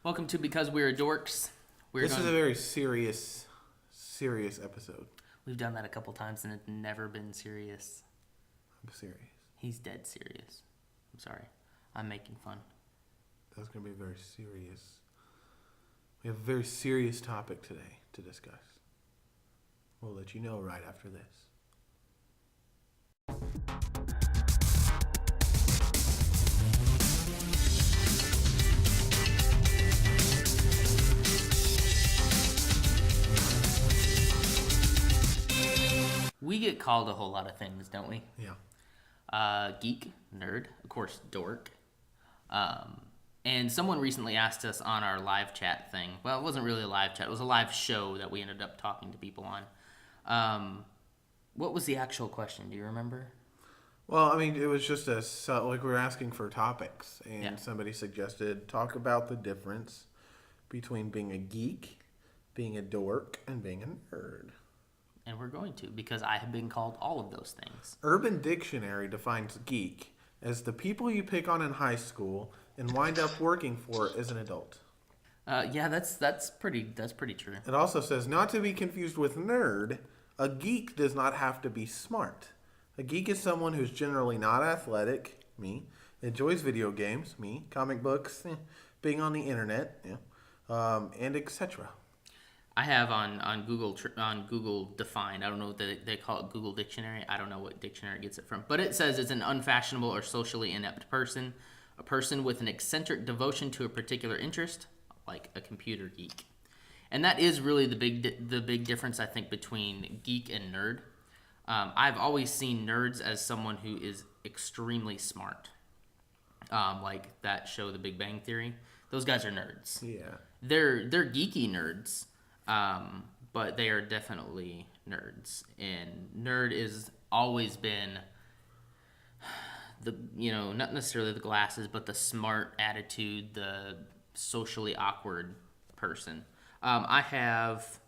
Welcome to Because We're Dorks. This is a very serious episode. We've done that a couple times and it's never been serious. I'm serious. He's dead serious. I'm sorry. I'm making fun. That's going to be very serious. We have a very serious topic today to discuss. We'll let you know right after this. We get called a whole lot of things, don't we? Yeah. Geek, nerd, of course, dork. And someone recently asked us on our live chat thing. Well, it wasn't really a live chat. It was a live show that we ended up talking to people on. What was the actual question? Do you remember? Well, I mean, it was just like we were asking for topics, and somebody suggested talk about the difference between being a geek, being a dork, and being a nerd. And we're going to, because I have been called all of those things. Urban Dictionary defines geek as the people you pick on in high school and wind up working for as an adult. Yeah, that's pretty true. It also says, not to be confused with nerd, a geek does not have to be smart. A geek is someone who's generally not athletic, me, enjoys video games, me, comic books, being on the internet, and etc. I have on Google Define. I don't know what they call it, Google Dictionary. I don't know what dictionary it gets it from. But it says it's an unfashionable or socially inept person, a person with an eccentric devotion to a particular interest, like a computer geek. And that is really the big difference, I think, between geek and nerd. I've always seen nerds as someone who is extremely smart. Like that show, The Big Bang Theory. Those guys are nerds. Yeah. They're geeky nerds. But they are definitely nerds, and nerd has always been not necessarily the glasses, but the smart attitude, the socially awkward person. I have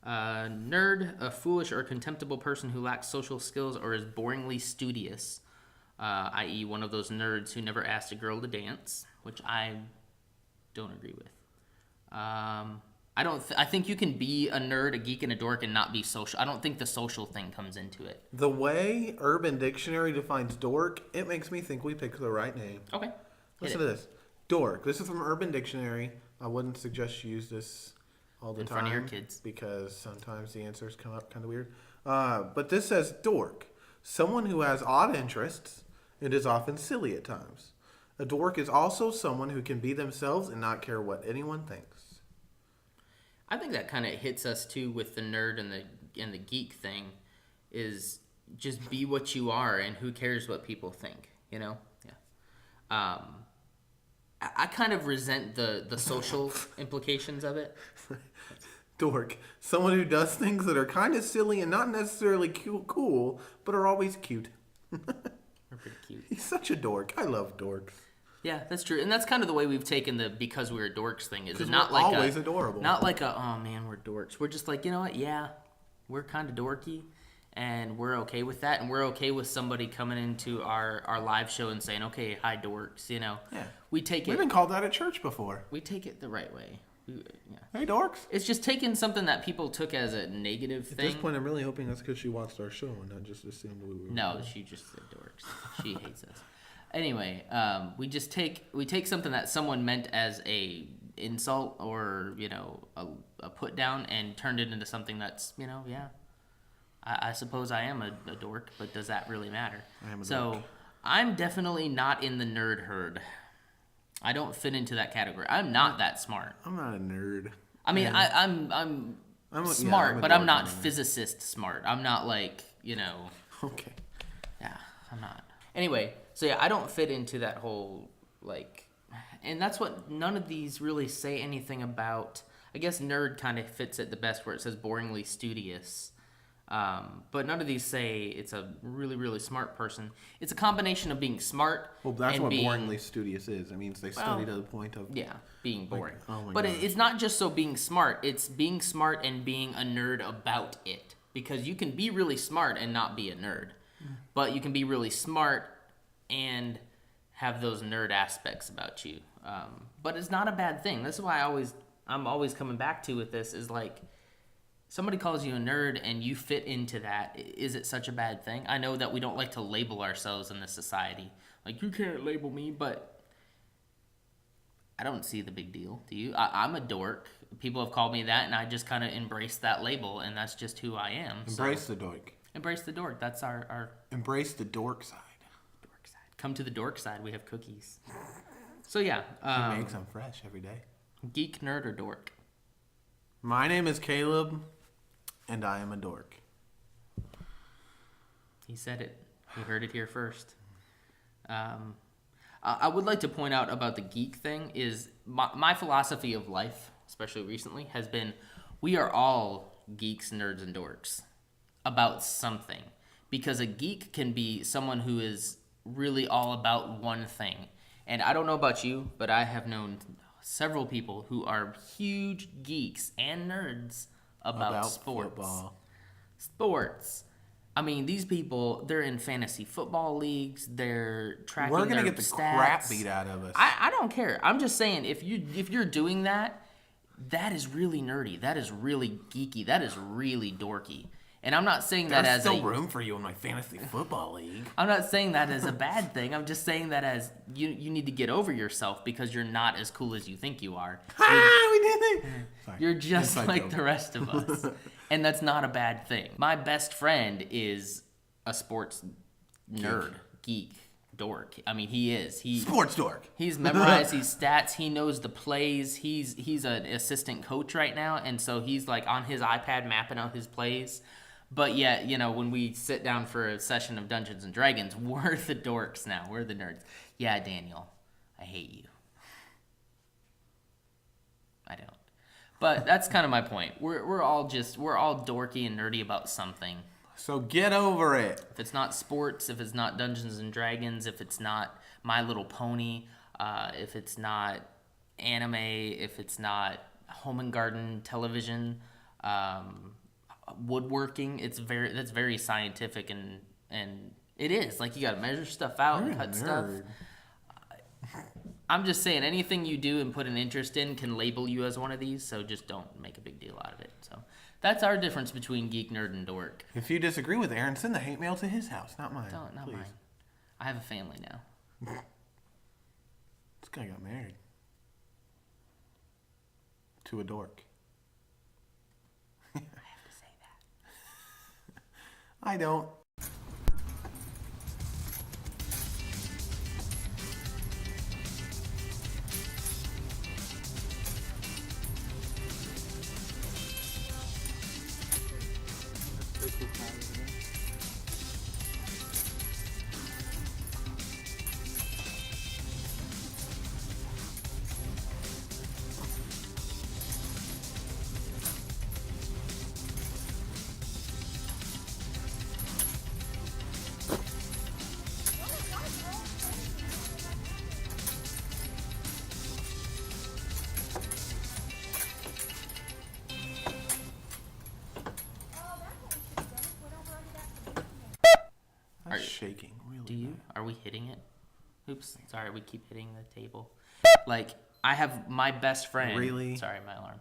nerd, a foolish or contemptible person who lacks social skills or is boringly studious, i.e. one of those nerds who never asked a girl to dance, which I don't agree with. I think you can be a nerd, a geek, and a dork and not be social. I don't think the social thing comes into it. The way Urban Dictionary defines dork, it makes me think we picked the right name. Okay. Listen to this. Dork. This is from Urban Dictionary. I wouldn't suggest you use this all the time. In front of your kids. Because sometimes the answers come up kind of weird. But this says dork. Someone who has odd interests and is often silly at times. A dork is also someone who can be themselves and not care what anyone thinks. I think that kind of hits us too with the nerd and the geek thing, is just be what you are and who cares what people think, Yeah. I kind of resent the social implications of it. Dork. Someone who does things that are kind of silly and not necessarily cool, but are always cute. They're pretty cute. He's such a dork. I love dorks. Yeah, that's true, and that's kind of the way we've taken the Because We're Dorks thing. Is it not like always adorable? Not like oh man, we're dorks. We're just like, you know what? Yeah, we're kind of dorky, and we're okay with that, and we're okay with somebody coming into our live show and saying, "Okay, hi dorks." Yeah. We've been called that at church before. We take it the right way. Hey dorks. It's just taking something that people took as a negative thing. At this point, I'm really hoping that's because she watched our show and not just assumed we were. No, she just said dorks. She hates us. Anyway, we take something that someone meant as a insult or a put down and turned it into something that's I suppose I am a dork, but does that really matter? I am a dork. I'm definitely not in the nerd herd. I don't fit into that category. I'm not that smart. I'm not a nerd. I mean, I'm smart, but I'm not physicist smart. I'm not like Okay. Yeah, I'm not. Anyway. So yeah, I don't fit into that whole and that's what none of these really say anything about. I guess nerd kind of fits it the best where it says boringly studious. But none of these say it's a really, really smart person. It's a combination of being smart. Well, that's what boringly studious is. It means they study to the point of being boring. But it's not just so being smart. It's being smart and being a nerd about it. Because you can be really smart and not be a nerd, but you can be really smart and have those nerd aspects about you. But it's not a bad thing. This is why I'm always coming back to with this is like, somebody calls you a nerd and you fit into that. Is it such a bad thing? I know that we don't like to label ourselves in this society. Like, you can't label me, but I don't see the big deal. Do you? I'm a dork. People have called me that, and I just kind of embrace that label, and that's just who I am. Embrace the dork. Embrace the dork. That's our Embrace the dork side. dork side. Come to the dork side. We have cookies. So yeah. He makes them fresh every day. Geek, nerd, or dork? My name is Caleb, and I am a dork. He said it. You heard it here first. I would like to point out about the geek thing is my philosophy of life, especially recently, has been we are all geeks, nerds, and dorks about something. Because a geek can be someone who is really all about one thing. And I don't know about you, but I have known several people who are huge geeks and nerds about sports. Football. Sports. I mean, these people, they're in fantasy football leagues. They're tracking We're gonna their get the stats. crap beat out of us. I don't care. I'm just saying, if you're doing that, that is really nerdy. That is really geeky. That is really dorky. And I'm not saying that There's as still room for you in my fantasy football league. I'm not saying that as a bad thing. I'm just saying that as you need to get over yourself because you're not as cool as you think you are. We did it. Sorry. You're just Inside like joke. the rest of us. And that's not a bad thing. My best friend is a sports nerd, geek, dork. I mean, he is. Sports dork. He's memorized these stats. He knows the plays. He's an assistant coach right now, and so he's like on his iPad mapping out his plays. But yet, when we sit down for a session of Dungeons and Dragons, we're the dorks now. We're the nerds. Yeah, Daniel, I hate you. I don't. But that's kind of my point. We're all dorky and nerdy about something. So get over it. If it's not sports, if it's not Dungeons and Dragons, if it's not My Little Pony, if it's not anime, if it's not home and garden television, woodworking, that's very scientific and it is like you got to measure stuff out and cut stuff. I'm just saying anything you do and put an interest in can label you as one of these, so just don't make a big deal out of it. So that's our difference between geek, nerd, and dork. If you disagree with Aaron, send the hate mail to his house, not mine. Not please. mine. I have a family now. This guy got married to a dork. I have to say that. I don't. Shaking really. Do you? Are we hitting it? Oops. Sorry, we keep hitting the table. Like, I have my best friend. Really? Sorry, my alarm.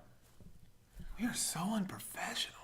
We are so unprofessional.